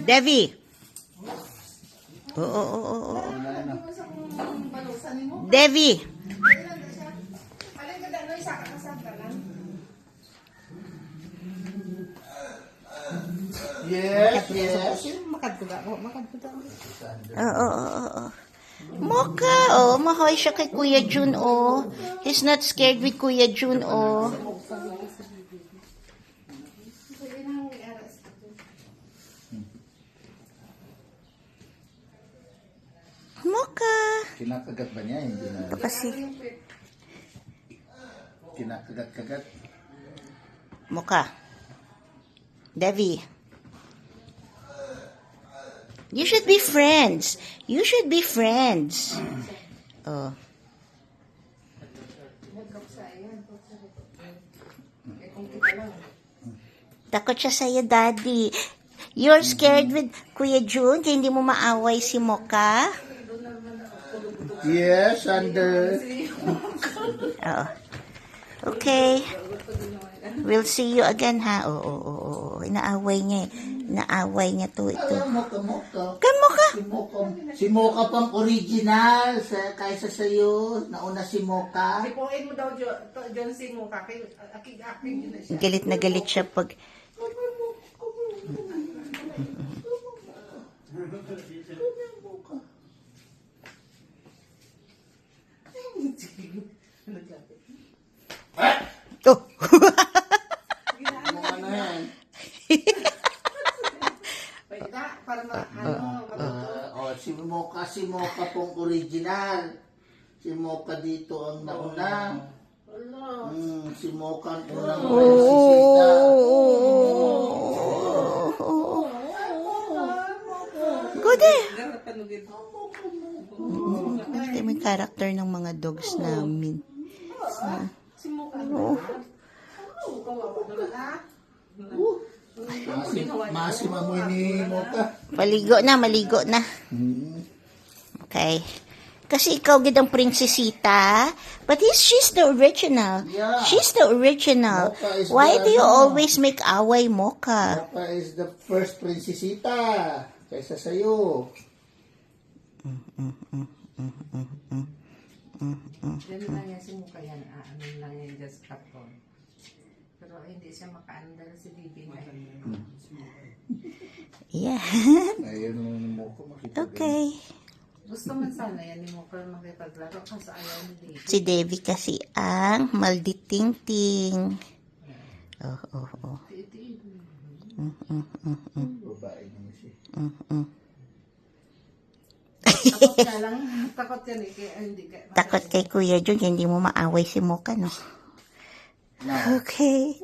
Devi. Oo. Devi. Yes. Oo. Mocha, mahoy siya kay Kuya Jun, He's not scared with Kuya Jun, Mocha. Kinakagat ba niya? Hindi na. Kasi, Kinakagat-kagat. Mocha. Devi. You should be friends. You should be friends. Oh. Takot siya sa'yo, Daddy. You're scared with Kuya Jun, kaya hindi mo maaway si Mocha? Yes, under. Oo. Okay. We'll see you again, ha? Oo. Inaaway niya Inaaway niya ito. Mocha. Kan Mocha? Si Mocha pang original kaysa sa'yo. Nauna si Mocha. Ipuin mo daw John si Mocha. Akig-akig yun na siya. Galit na galit siya pag... Oh! Ano yan? Para si Mocha pong original. Si Mocha dito ang nauna. Si Mocha ang unang nagsisita. Good eh! Ito may character ng mga dogs namin. si Mocha. Masimamoy ni Mocha. Maligo na. Okay. Kasi ikaw gid ang prinsesita. But she's the original. Yeah. She's the original. Why do you always make away, Mocha? Mocha is the first prinsesita kaysa sa'yo. Diyan lang yan si Mocha yan. Ano lang yan just kapon. Pero hindi siya makaandal si Bibi na. Yeah. Ayun ang Mocha makita. Okay. Gusto man sana yan ni Mocha makipaglaro kasi ayaw ni Bibi. Si Devi kasi ang malditing-ting. Oh. Babae naman siya. Takot ka lang. Takot yan eh. Kaya hindi ka. Takot kay Kuya Jun, hindi mo maaway si Mocha, no? No. Okay.